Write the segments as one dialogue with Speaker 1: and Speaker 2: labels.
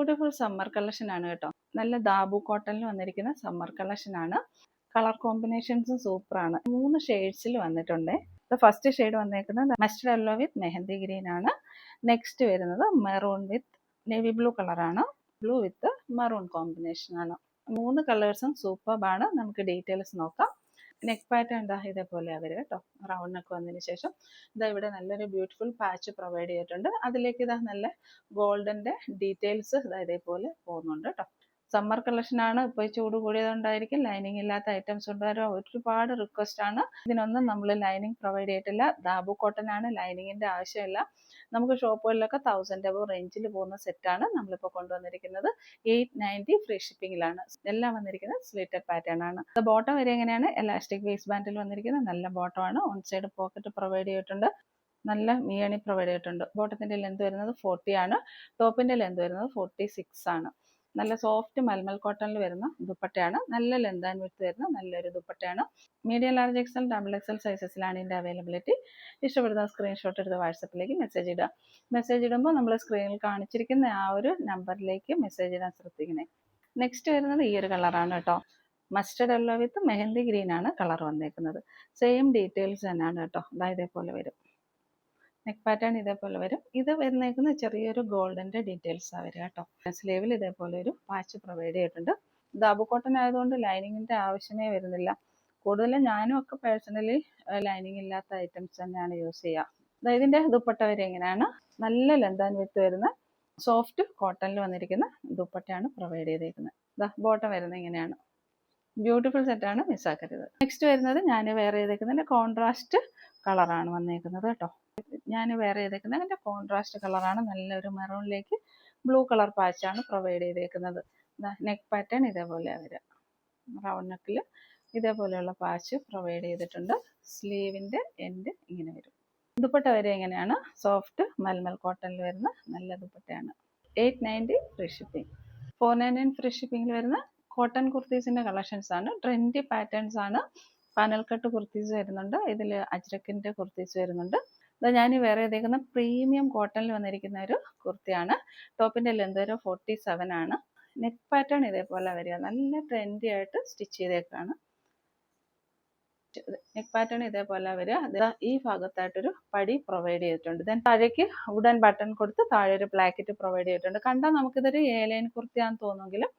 Speaker 1: Beautiful summer collection ആണ് കേട്ടോ. നല്ല ദാബു കോട്ടണിൽ വന്നിരിക്കുന്ന സമ്മർ കളക്ഷൻ ആണ്. കളർ കോമ്പിനേഷൻസും സൂപ്പറാണ്. 3 ഷെയ്ഡ്സിൽ വന്നിട്ടുണ്ട്. ഫസ്റ്റ് ഷെയ്ഡ് വന്നേക്കുന്നത് മസ്റ്റർഡ് യെല്ലോ വിത്ത് മെഹന്തി ഗ്രീൻ ആണ്. നെക്സ്റ്റ് വരുന്നത് മെറൂൺ വിത്ത് നേവി ബ്ലൂ കളറാണ്. ബ്ലൂ വിത്ത് മെറൂൺ കോമ്പിനേഷൻ ആണ്. 3 കളേഴ്സും സൂപ്പർബാണ്. നമുക്ക് ഡീറ്റെയിൽസ് നോക്കാം. നെക്ക് പാറ്റേൺ എന്താ ഇതേപോലെ വരിക കേട്ടോ. റൗണ്ട് നെക്ക് വന്നതിന് ശേഷം ഇതാ ഇവിടെ നല്ലൊരു ബ്യൂട്ടിഫുൾ പാച്ച് പ്രൊവൈഡ് ചെയ്തിട്ടുണ്ട്. അതിലേക്ക് ഇതാ നല്ല ഗോൾഡന്റെ ഡീറ്റെയിൽസ് ഇതേപോലെ പോകുന്നുണ്ട് കേട്ടോ. സമ്മർ കളക്ഷൻ ആണ്. ഇപ്പോൾ ചൂട് കൂടിയതുകൊണ്ടായിരിക്കും ലൈനിങ് ഇല്ലാത്ത ഐറ്റംസ് കൊണ്ടുവരാൻ ഒരുപാട് റിക്വസ്റ്റ് ആണ്. ഇതിനൊന്നും നമ്മൾ ലൈനിങ് പ്രൊവൈഡ് ചെയ്തിട്ടില്ല. ദാബു കോട്ടൺ ആണ്. ലൈനിങ്ങിന്റെ ആവശ്യമില്ല. നമുക്ക് ഷോപ്പുകളിലൊക്കെ 1000 above റേഞ്ചിൽ പോകുന്ന സെറ്റാണ് നമ്മളിപ്പോൾ കൊണ്ടുവന്നിരിക്കുന്നത്. 890 ഫ്രീ ഷിപ്പിംഗിലാണ്. എല്ലാം വന്നിരിക്കുന്നത് സ്ലിറ്റഡ് പാറ്റേൺ ആണ്. ബോട്ടം വരെ എങ്ങനെയാണ് എലാസ്റ്റിക് വേസ്റ്റ് ബാൻഡിൽ വന്നിരിക്കുന്നത്. നല്ല ബോട്ടം ആണ്. ഓൺ സൈഡ് പോക്കറ്റ് പ്രൊവൈഡ് ചെയ്തിട്ടുണ്ട്. നല്ല മിയണി പ്രൊവൈഡ് ചെയ്തിട്ടുണ്ട്. ബോട്ടത്തിന്റെ ലെന്ത് വരുന്നത് 40 ആണ്. ടോപ്പിന്റെ ലെന്ത് വരുന്നത് 46 ആണ്. നല്ല സോഫ്റ്റ് മൽമൽ കോട്ടണിൽ വരുന്ന ദുപ്പട്ടയാണ്. നല്ല ലെന്ത് ആൻഡ് വിഡ്ത്ത് വരുന്ന നല്ലൊരു ദുപ്പട്ടയാണ്. Medium, large, XL, double XL സൈസസിലാണ് ഇതിൻ്റെ അവൈലബിലിറ്റി. ഇഷ്ടപ്പെടുന്ന സ്ക്രീൻഷോട്ട് എടുത്ത് വാട്സപ്പിലേക്ക് മെസ്സേജ് ഇടുക. മെസ്സേജ് ഇടുമ്പോൾ നമ്മൾ സ്ക്രീനിൽ കാണിച്ചിരിക്കുന്ന ആ ഒരു നമ്പറിലേക്ക് മെസ്സേജ് ഇടാൻ ശ്രദ്ധിക്കണേ. നെക്സ്റ്റ് വരുന്നത് ഈ ഒരു കളറാണ് കേട്ടോ. മസ്റ്റർഡ് യെല്ലോ വിത്ത് മെഹന്തി ഗ്രീൻ ആണ് കളർ വന്നേക്കുന്നത്. സെയിം ഡീറ്റെയിൽസ് തന്നെയാണ് കേട്ടോ. ഇതേപോലെ വരും. നെക്ക് പാറ്റേൺ ഇതേപോലെ വരും. ഇത് വരുന്നേക്കുന്ന ചെറിയൊരു ഗോൾഡന്റെ ഡീറ്റെയിൽസ് ആ വരിക കേട്ടോ. സ്ലീവിൽ ഇതേപോലെ ഒരു പാച്ച് പ്രൊവൈഡ് ചെയ്തിട്ടുണ്ട്. ദാബു കോട്ടൺ ആയതുകൊണ്ട് ലൈനിങ്ങിന്റെ ആവശ്യമേ വരുന്നില്ല. കൂടുതലും ഞാനും ഒക്കെ പേഴ്സണലി ലൈനിങ് ഇല്ലാത്ത ഐറ്റംസ് തന്നെയാണ് യൂസ് ചെയ്യുക. ഇതിന്റെ ദുപ്പട്ട വരെ എങ്ങനെയാണ് നല്ല ലെന്ത് ആൻഡ് വിഡ്ത്ത് വരുന്ന സോഫ്റ്റ് കോട്ടണിൽ വന്നിരിക്കുന്ന ദുപ്പട്ടയാണ് പ്രൊവൈഡ് ചെയ്തേക്കുന്നത്. ബോട്ടം വരുന്നത് ഇങ്ങനെയാണ്. ബ്യൂട്ടിഫുൾ സെറ്റാണ്, മിസ്സാക്കരുത്. നെക്സ്റ്റ് വരുന്നത് ഞാൻ വേറെ ചെയ്തേക്കുന്നതിന്റെ കോൺട്രാസ്റ്റ് കളറാണ് വന്നേക്കുന്നത് കേട്ടോ. ഞാൻ വേറെ ചെയ്തേക്കുന്നത് അതിൻ്റെ കോൺട്രാസ്റ്റ് കളറാണ്. നല്ലൊരു മെറൂണിലേക്ക് ബ്ലൂ കളർ പാച്ചാണ് പ്രൊവൈഡ് ചെയ്തേക്കുന്നത്. നെക്ക് പാറ്റേൺ ഇതേപോലെ വരിക. റൗണ്ട് നെക്കിൽ ഇതേപോലെയുള്ള പാച്ച് പ്രൊവൈഡ് ചെയ്തിട്ടുണ്ട്. സ്ലീവിൻ്റെ എൻഡ് ഇങ്ങനെ വരും. ദുപ്പട്ട വരെ എങ്ങനെയാണ് സോഫ്റ്റ് മൽമൽ കോട്ടണിൽ വരുന്ന നല്ല ദുപ്പട്ടയാണ്. 890 ഫ്രീ ഷിപ്പിംഗ്. 499 ഫ്രീ ഷിപ്പിംഗിൽ വരുന്ന കോട്ടൺ കുർത്തീസിൻ്റെ കളക്ഷൻസ് ആണ്. ട്രെൻഡി പാറ്റേൺസ് ആണ്. പാനൽ കട്ട് കുർത്തീസ് വരുന്നുണ്ട്. ഇതിൽ അജ്രക്കിൻ്റെ കുർത്തീസ് വരുന്നുണ്ട്. ഞാൻ വേറെ ചെയ്തേക്കുന്ന പ്രീമിയം കോട്ടണിൽ വന്നിരിക്കുന്ന ഒരു കുർത്തിയാണ്. ടോപ്പിന്റെ ലെന്ത് വരെ 47 ആണ്. നെക്ക് പാറ്റേൺ ഇതേപോലെ വരിക. നല്ല ട്രെൻഡി ആയിട്ട് സ്റ്റിച്ച് ചെയ്തേക്കാണ്. നെക്ക് പാറ്റേൺ ഇതേപോലെ വരിക. ഈ ഭാഗത്തായിട്ടൊരു പടി പ്രൊവൈഡ് ചെയ്തിട്ടുണ്ട്. ദെൻ താഴേക്ക് വുഡൻ ബട്ടൺ കൊടുത്ത് താഴെ ഒരു ബ്ലാക്കറ്റ് പ്രൊവൈഡ് ചെയ്തിട്ടുണ്ട്. കണ്ടാൽ നമുക്കിതൊരു A-ലൈൻ കുർത്തിയാന്ന് തോന്നുമെങ്കിലും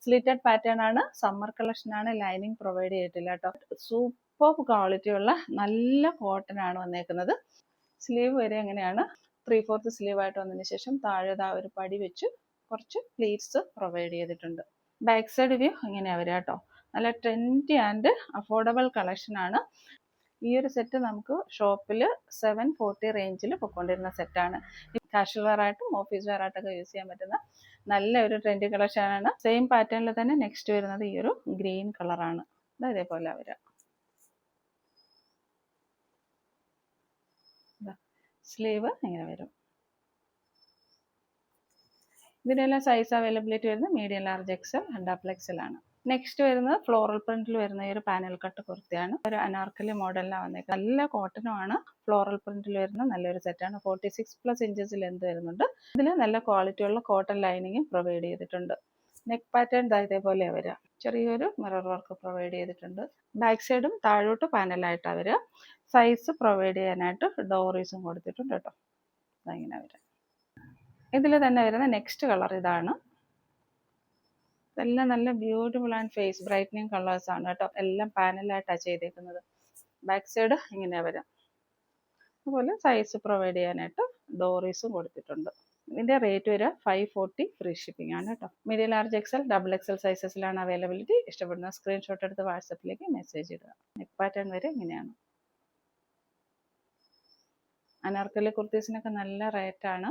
Speaker 1: സ്ലിറ്റഡ് പാറ്റേൺ ആണ്. സമ്മർ കളക്ഷൻ ആണ്. ലൈനിങ് പ്രൊവൈഡ് ചെയ്തിട്ടില്ല കേട്ടോ. സൂപ്പർ ക്വാളിറ്റി ഉള്ള നല്ല കോട്ടൺ ആണ് വന്നേക്കുന്നത്. സ്ലീവ് വരെ എങ്ങനെയാണ് 3/4 സ്ലീവ് ആയിട്ട് വന്നതിന് ശേഷം താഴെ ഒരു പടി വെച്ച് കുറച്ച് പ്ലീറ്റ്സ് പ്രൊവൈഡ് ചെയ്തിട്ടുണ്ട്. ബാക്ക് സൈഡ് വ്യൂ ഇങ്ങനെയാണ് വരിക കേട്ടോ. നല്ല ട്രെൻഡി ആൻഡ് അഫോർഡബിൾ കളക്ഷൻ ആണ്. ഈ ഒരു സെറ്റ് നമുക്ക് ഷോപ്പിൽ 740 റേഞ്ചിൽ പൊയ്ക്കൊണ്ടിരുന്ന സെറ്റാണ്. കാഷ്വൽ വെയർ ആയിട്ടും ഓഫീസ് വെയർ ആയിട്ടൊക്കെ യൂസ് ചെയ്യാൻ പറ്റുന്ന നല്ലൊരു ട്രെൻഡി കളക്ഷൻ ആണ്. സെയിം പാറ്റേണിൽ തന്നെ നെക്സ്റ്റ് വരുന്നത് ഈ ഒരു ഗ്രീൻ കളറാണ്. ഇതേപോലെ വരിക. സ്ലീവ് ഇങ്ങനെ വരും. ഇതിനെല്ലാം സൈസ് അവൈലബിലിറ്റി വരുന്നത് medium, large, XL, double XL ആണ്. നെക്സ്റ്റ് വരുന്നത് ഫ്ലോറൽ പ്രിന്റിൽ വരുന്ന ഈ ഒരു പാനൽ കട്ട് കുർത്തിയാണ്. ഒരു അനാർക്കലി മോഡലിലാണ് വന്നേക്കുന്നത്. നല്ല കോട്ടനും ആണ്. ഫ്ലോറൽ പ്രിന്റിൽ വരുന്ന നല്ലൊരു സെറ്റാണ്. 46+ ഇഞ്ചസ് ലെന്ത് വരുന്നുണ്ട്. ഇതിൽ നല്ല ക്വാളിറ്റി ഉള്ള കോട്ടൺ ലൈനിങ്ങും പ്രൊവൈഡ് ചെയ്തിട്ടുണ്ട്. നെക്ക് പാറ്റേൺ ഇതേപോലെ വരിക. ചെറിയൊരു മിറർ വർക്ക് പ്രൊവൈഡ് ചെയ്തിട്ടുണ്ട്. ബാക്ക് സൈഡും താഴോട്ട് പാനലായിട്ടാണ് വരിക. സൈസ് പ്രൊവൈഡ് ചെയ്യാനായിട്ട് ഡോറീസും കൊടുത്തിട്ടുണ്ട് കേട്ടോ. അതങ്ങനെ വരിക. ഇതിൽ തന്നെ വരുന്ന നെക്സ്റ്റ് കളർ ഇതാണ്. ഇതെല്ലാം നല്ല beautiful and face brightening colours ആണ് കേട്ടോ. എല്ലാം പാനലായിട്ടാണ് ചെയ്തേക്കുന്നത്. ബാക്ക് സൈഡ് ഇങ്ങനെ വരാം. അതുപോലെ സൈസ് പ്രൊവൈഡ് ചെയ്യാനായിട്ട് ഡോറീസും കൊടുത്തിട്ടുണ്ട്. ഇതിൻ്റെ റേറ്റ് വരിക 540 ഫ്രീ ഷിപ്പിംഗ് ആണ് കേട്ടോ. Medium, large, XL, double XL സൈസസിലാണ് അവൈലബിലിറ്റി. ഇഷ്ടപ്പെടുന്ന സ്ക്രീൻഷോട്ട് എടുത്ത് വാട്സപ്പിലേക്ക് മെസ്സേജ് ഇടുക. നെക്ക് പാറ്റേൺ വരെ ഇങ്ങനെയാണ്. അനാർക്കലി കുർത്തീസിനൊക്കെ നല്ല റേറ്റാണ്.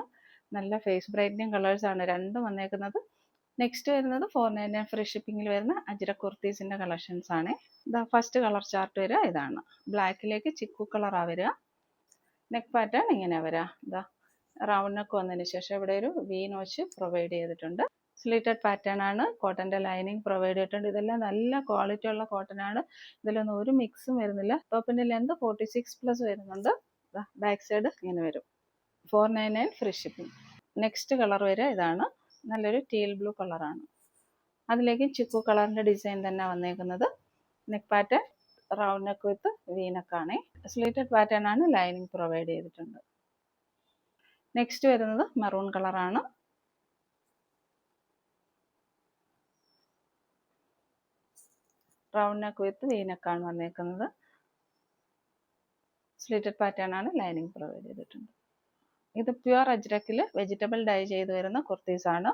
Speaker 1: നല്ല ഫേസ് ബ്രൈറ്റനിങ് കളേഴ്സാണ് രണ്ടും വന്നേക്കുന്നത്. നെക്സ്റ്റ് വരുന്നത് 499 ഫ്രീ ഷിപ്പിംഗിൽ വരുന്ന അജ്രക് കുർത്തീസിൻ്റെ കളക്ഷൻസ് ആണ്. ഫസ്റ്റ് കളർ ചാർട്ട് വരിക ഇതാണ്. ബ്ലാക്കിലേക്ക് ചിക്കു കളറാണ് വരിക. നെക്ക് പാറ്റേൺ ഇങ്ങനെ വരിക. റൗണ്ട് നെക്ക് വന്നതിന് ശേഷം ഇവിടെ ഒരു വി നോച്ച് പ്രൊവൈഡ് ചെയ്തിട്ടുണ്ട്. സ്ലിറ്റഡ് പാറ്റേൺ ആണ്. കോട്ടൻ്റെ ലൈനിങ് പ്രൊവൈഡ് ചെയ്തിട്ടുണ്ട്. ഇതെല്ലാം നല്ല ക്വാളിറ്റി ഉള്ള കോട്ടൺ ആണ്. ഇതിലൊന്നും ഒരു മിക്സും വരുന്നില്ല. ടോപ്പിൻ്റെ ലെന്ത് 46+ വരുന്നുണ്ട്. ബാക്ക് സൈഡ് ഇങ്ങനെ വരും. 499 ഫ്രീ ഷിപ്പിംഗ്. നെക്സ്റ്റ് കളർ വരിക ഇതാണ്. നല്ലൊരു ടീൽ ബ്ലൂ കളറാണ്. അതിലേക്ക് ചിക്കു കളറിൻ്റെ ഡിസൈൻ തന്നെ വന്നേക്കുന്നത്. നെക്ക് പാറ്റേൺ റൗണ്ട് നെക്ക് വിത്ത് വി നെക്കാണ്. സ്ലീറ്റഡ് പാറ്റേൺ ആണ്, ലൈനിങ് പ്രൊവൈഡ് ചെയ്തിട്ടുണ്ട്. നെക്സ്റ്റ് വരുന്നത് മെറൂൺ കളറാണ്. റൗണ്ട് നെക്ക് വിത്ത് വി നെക്കാണ് വന്നേക്കുന്നത്. സ്ലീറ്റഡ് പാറ്റേൺ ആണ്, ലൈനിങ് പ്രൊവൈഡ് ചെയ്തിട്ടുണ്ട്. ഇത് പ്യുവർ അജ്രക്കിൽ വെജിറ്റബിൾ ഡൈ ചെയ്ത് വരുന്ന കുർത്തീസാണ്.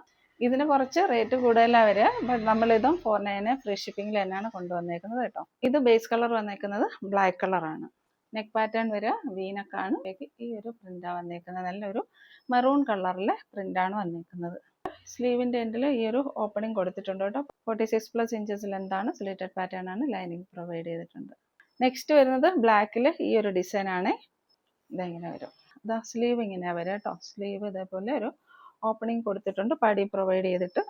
Speaker 1: ഇതിന് കുറച്ച് റേറ്റ് കൂടുതലാണ് വരിക. ബട്ട് നമ്മളിതും 499 ഫ്രീ ഷിപ്പിംഗിൽ തന്നെയാണ് കൊണ്ടുവന്നേക്കുന്നത് കേട്ടോ. ഇത് ബേസ് കളർ വന്നേക്കുന്നത് ബ്ലാക്ക് കളറാണ്. നെക്ക് പാറ്റേൺ വരിക വീനക്കാണ്. ഈ ഒരു പ്രിന്റാണ് വന്നേക്കുന്നത്. നല്ലൊരു മെറൂൺ കളറിലെ പ്രിന്റാണ് വന്നേക്കുന്നത്. സ്ലീവിൻ്റെ എൻഡിൽ ഈ ഒരു ഓപ്പണിംഗ് കൊടുത്തിട്ടുണ്ട് കേട്ടോ. 46+ ഇഞ്ചസ് ലെന്താണ്. സ്ലീറ്റഡ് പാറ്റേൺ ആണ്, ലൈനിങ് പ്രൊവൈഡ് ചെയ്തിട്ടുണ്ട്. നെക്സ്റ്റ് വരുന്നത് ബ്ലാക്കിൽ ഈ ഒരു ഡിസൈൻ ആണ്. ഇതെങ്ങനെ വരും, ഇതാ സ്ലീവ് ഇങ്ങനെയാണ് വരിക കേട്ടോ. സ്ലീവ് ഇതേപോലെ ഒരു ഓപ്പണിംഗ് കൊടുത്തിട്ടുണ്ട്, പടി പ്രൊവൈഡ് ചെയ്തിട്ട്.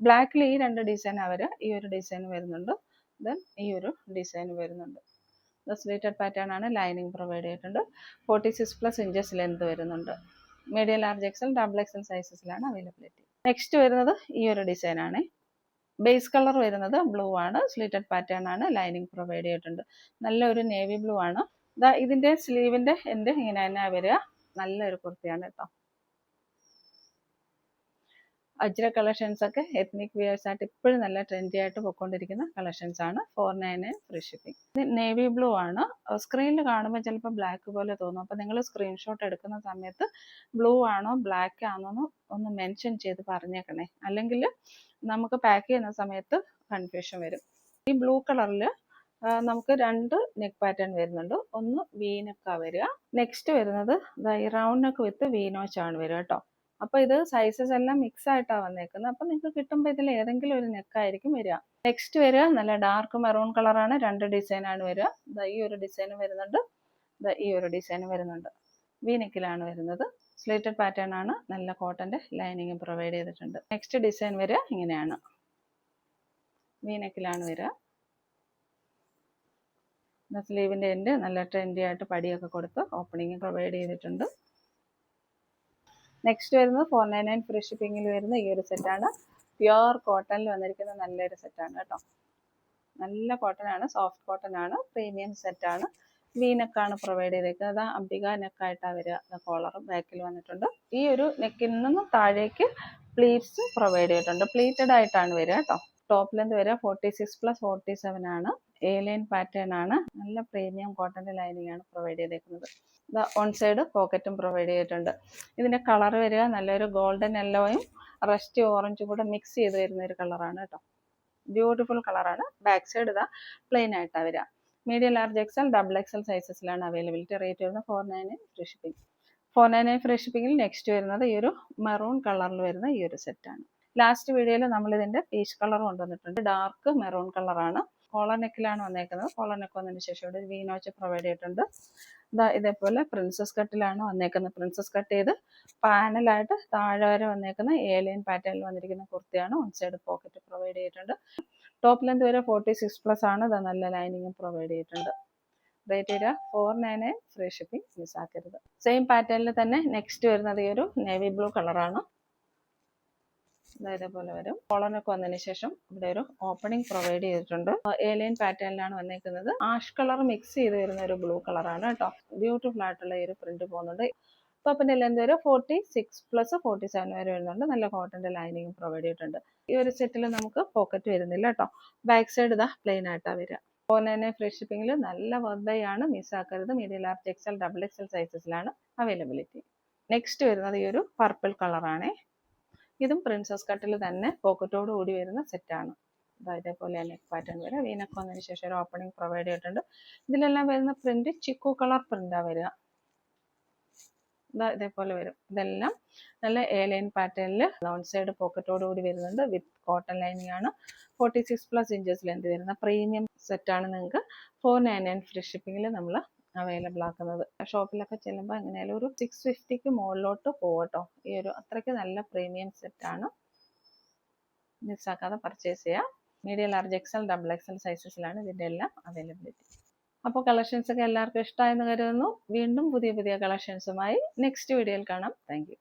Speaker 1: ബ്ലാക്കിൽ ഈ രണ്ട് ഡിസൈനാണ് വരിക. ഈ ഒരു ഡിസൈൻ വരുന്നുണ്ട്, ദെൻ ഈ ഒരു ഡിസൈൻ വരുന്നുണ്ട്. സ്ലീറ്റഡ് പാറ്റേൺ ആണ്, ലൈനിങ് പ്രൊവൈഡ് ചെയ്തിട്ടുണ്ട്. 46+ ഇഞ്ചസ് ലെന്ത് വരുന്നുണ്ട്. Medium, large XL, double XL സൈസസിലാണ് അവൈലബിലിറ്റി. നെക്സ്റ്റ് വരുന്നത് ഈ ഒരു ഡിസൈൻ ആണ്. ബേസ് കളർ വരുന്നത് ബ്ലൂ ആണ്. സ്ലീറ്റഡ് പാറ്റേൺ ആണ്, ലൈനിങ് പ്രൊവൈഡ് ചെയ്തിട്ടുണ്ട്. നല്ലൊരു നേവി ബ്ലൂ ആണ്. ഇതിൻ്റെ സ്ലീവിൻ്റെ എൻഡ് ഇങ്ങനെ തന്നെ വരിക. നല്ലൊരു കുർത്തിയാണ് കേട്ടോ. അജ്ര കളക്ഷൻസ് ഒക്കെ എത്നിക് വിയേഴ്സ് ആയിട്ട് ഇപ്പോഴും നല്ല ട്രെൻഡി ആയിട്ട് പോയിക്കൊണ്ടിരിക്കുന്ന കളക്ഷൻസ് ആണ്. 499 ഫ്രീ ഷിപ്പിംഗ്. ഇത് നേവി ബ്ലൂ ആണ്. സ്ക്രീനിൽ കാണുമ്പോൾ ചിലപ്പോൾ ബ്ലാക്ക് പോലെ തോന്നും. അപ്പോൾ നിങ്ങൾ സ്ക്രീൻഷോട്ട് എടുക്കുന്ന സമയത്ത് ബ്ലൂ ആണോ ബ്ലാക്ക് ആണോ എന്ന് ഒന്ന് മെൻഷൻ ചെയ്ത് പറഞ്ഞേക്കണേ. അല്ലെങ്കിൽ നമുക്ക് പാക്ക് ചെയ്യുന്ന സമയത്ത് കൺഫ്യൂഷൻ വരും. ഈ ബ്ലൂ കളറിൽ നമുക്ക് രണ്ട് നെക്ക് പാറ്റേൺ വരുന്നുണ്ട്. ഒന്ന് വി നെക്കാണ് വരിക. നെക്സ്റ്റ് വരുന്നത് ഈ റൗണ്ട് നെക്ക് വിത്ത് വി നോച്ച് ആണ് വരിക കേട്ടോ. അപ്പോൾ ഇത് സൈസസ് എല്ലാം മിക്സ് ആയിട്ടാണ് വന്നേക്കുന്നത്. അപ്പോൾ നിങ്ങൾക്ക് കിട്ടുമ്പോൾ ഇതിൽ ഏതെങ്കിലും ഒരു നെക്കായിരിക്കും വരിക. നെക്സ്റ്റ് വരിക നല്ല ഡാർക്ക് മെറൂൺ കളറാണ്. രണ്ട് ഡിസൈനാണ് വരിക. ഈ ഒരു ഡിസൈൻ വരുന്നുണ്ട്, ഈ ഒരു ഡിസൈൻ വരുന്നുണ്ട്. വി നെക്കിലാണ് വരുന്നത്. സ്ലീറ്റഡ് പാറ്റേൺ ആണ്, നല്ല കോട്ടൻ്റെ ലൈനിങ് പ്രൊവൈഡ് ചെയ്തിട്ടുണ്ട്. നെക്സ്റ്റ് ഡിസൈൻ വരിക ഇങ്ങനെയാണ്, വി നെക്കിലാണ് വരിക. സ്ലീവിൻ്റെ എൻഡ് നല്ല ട്രെൻഡി ആയിട്ട് പടിയൊക്കെ കൊടുത്ത് ഓപ്പണിങ് പ്രൊവൈഡ് ചെയ്തിട്ടുണ്ട്. നെക്സ്റ്റ് വരുന്നത് 499 ഫ്രീ ഷിപ്പിങ്ങിൽ വരുന്ന ഈ ഒരു സെറ്റാണ്. പ്യുവർ കോട്ടണിൽ വന്നിരിക്കുന്ന നല്ലൊരു സെറ്റാണ് കേട്ടോ. നല്ല കോട്ടൺ ആണ്, സോഫ്റ്റ് കോട്ടൺ ആണ്, പ്രീമിയം സെറ്റാണ്. വി നെക്കാണ് പ്രൊവൈഡ് ചെയ്തേക്കുന്നത്. അംബിക നെക്കായിട്ടാണ് വരിക. കോളറും ബാക്കിൽ വന്നിട്ടുണ്ട്. ഈ ഒരു നെക്കിൽ നിന്നും താഴേക്ക് പ്ലീറ്റ്സ് പ്രൊവൈഡ് ചെയ്തിട്ടുണ്ട്. പ്ലീറ്റഡ് ആയിട്ടാണ് വരിക കേട്ടോ. ടോപ്പ് ലെന്ത് വരിക 46+ 47 ആണ്. എ ലൈൻ പാറ്റേൺ ആണ്. നല്ല പ്രീമിയം കോട്ടൻ്റെ ലൈനിങ് ആണ് പ്രൊവൈഡ് ചെയ്തേക്കുന്നത്. ഓൺ സൈഡ് പോക്കറ്റും പ്രൊവൈഡ് ചെയ്തിട്ടുണ്ട്. ഇതിൻ്റെ കളർ വരിക നല്ലൊരു ഗോൾഡൻ യെല്ലോയും റസ്റ്റ് ഓറഞ്ചും കൂടെ മിക്സ് ചെയ്ത് വരുന്ന ഒരു കളറാണ് കേട്ടോ. ബ്യൂട്ടിഫുൾ കളറാണ്. ബാക്ക് സൈഡ് പ്ലെയിൻ ആയിട്ടാണ് വരിക. Medium, large XL, double XL സൈസസിലാണ് അവൈലബിലിറ്റി. റേറ്റ് വരുന്നത് 499 ഫ്രീ ഷിപ്പിംഗ്. 499 ഫ്രീ ഷിപ്പിംഗിൽ നെക്സ്റ്റ് വരുന്നത് ഈ ഒരു മെറൂൺ കളറിൽ വരുന്ന ഈ ഒരു സെറ്റാണ്. ലാസ്റ്റ് വീഡിയോയിൽ നമ്മൾ ഇതിൻ്റെ പീച്ച് കളർ കൊണ്ടുവന്നിട്ടുണ്ട്. ഡാർക്ക് മെറൂൺ കളറാണ്. കോളർ നെക്കിലാണ് വന്നേക്കുന്നത്. കോളർ നെക്ക് വന്നതിന് ശേഷം ഇവിടെ ഒരു വി നോച്ച് പ്രൊവൈഡ് ചെയ്തിട്ടുണ്ട്. ഇതേപോലെ പ്രിൻസസ് കട്ടിലാണ് വന്നേക്കുന്നത്. പ്രിൻസസ് കട്ട് ചെയ്ത് പാനലായിട്ട് താഴെ വരെ വന്നേക്കുന്ന ഏലിയൻ പാറ്റേണിൽ വന്നിരിക്കുന്ന കുർത്തിയാണ്. വൺ സൈഡ് പോക്കറ്റ് പ്രൊവൈഡ് ചെയ്തിട്ടുണ്ട്. ടോപ്പ് ലെന്ത് വരെ 46+ ആണ്. നല്ല ലൈനിങ്ങും പ്രൊവൈഡ് ചെയ്തിട്ടുണ്ട്. റേറ്റ് വരിക 499 ഫ്രീ ഷിപ്പിംഗ്. മിസ്സാക്കരുത്. സെയിം പാറ്റേണിൽ തന്നെ നെക്സ്റ്റ് വരുന്നത് ഈ ഒരു നേവി ബ്ലൂ കളറാണ്. ഇതേപോലെ വരും. കോളറിനൊക്കെ വന്നതിന് ശേഷം ഇവിടെ ഒരു ഓപ്പണിംഗ് പ്രൊവൈഡ് ചെയ്തിട്ടുണ്ട്. ഏലിയൻ പാറ്റേണിലാണ് വന്നേക്കുന്നത്. ആഷ് കളർ മിക്സ് ചെയ്ത് വരുന്ന ഒരു ബ്ലൂ കളറാണ് കേട്ടോ. ബ്യൂട്ടിഫുൾ ആയിട്ടുള്ള ഈ ഒരു പ്രിന്റ് പോകുന്നുണ്ട്. ടോപ്പിന്റെ ലെന്ത് വരെ 46+ 47 വരെ വരുന്നുണ്ട്. നല്ല കോട്ടന്റെ ലൈനിങ് പ്രൊവൈഡ് ചെയ്തിട്ടുണ്ട്. ഈ ഒരു സെറ്റിൽ നമുക്ക് പോക്കറ്റ് വരുന്നില്ല കേട്ടോ. ബാക്ക് സൈഡ് പ്ലെയിൻ ആയിട്ടാണ് വരിക. 499 ഫ്രീ ഷിപ്പിംഗിൽ നല്ല വർദ്ധയാണ്. മിസ്സാക്കരുത്. Medium, large XL, double XL സൈസസിലാണ് അവൈലബിലിറ്റി. നെക്സ്റ്റ് വരുന്നത് ഈ ഒരു പർപ്പിൾ കളറാണ്. ഇതും പ്രിൻസസ് കട്ടിൽ തന്നെ പോക്കറ്റോട് കൂടി വരുന്ന സെറ്റാണ്. ഇതേപോലെ നെക്ക് പാറ്റേൺ വരെ വീനക്ക് വന്നതിന് ശേഷം ഒരു ഓപ്പണിംഗ് പ്രൊവൈഡ് ചെയ്തിട്ടുണ്ട്. ഇതിലെല്ലാം വരുന്ന പ്രിന്റ് ചിക്കു കളർ പ്രിന്റാണ് വരിക. ഇതേപോലെ വരും. ഇതെല്ലാം നല്ല എ ലൈൻ പാറ്റേണിൽ ലോൺ സൈഡ് പോക്കറ്റോട് കൂടി വരുന്നുണ്ട്. വിത്ത് കോട്ടൺ ലൈനിങ് ആണ്. 46+ ഇഞ്ചസ് ലെന്ത് വരുന്ന പ്രീമിയം സെറ്റാണ്. നിങ്ങൾക്ക് 499 ഫ്രീ ഷിപ്പിംഗിൽ നമ്മൾ അവൈലബിൾ ആക്കുന്നത്. ഷോപ്പിലൊക്കെ ചെല്ലുമ്പോൾ എങ്ങനെയായാലും ഒരു 650ക്ക് മുകളിലോട്ട് പോകട്ടോ. ഈ ഒരു അത്രയ്ക്ക് നല്ല പ്രീമിയം സെറ്റാണ്. മിസ്സാക്കാതെ പർച്ചേസ് ചെയ്യാം. Medium, large XL, double XL സൈസസിലാണ് ഇതിൻ്റെ എല്ലാം അവൈലബിലിറ്റി. അപ്പോൾ കളക്ഷൻസ് ഒക്കെ എല്ലാവർക്കും ഇഷ്ടമായെന്ന് കരുതുന്നു. വീണ്ടും പുതിയ കളക്ഷൻസുമായി നെക്സ്റ്റ് വീഡിയോയിൽ കാണാം. Thank you.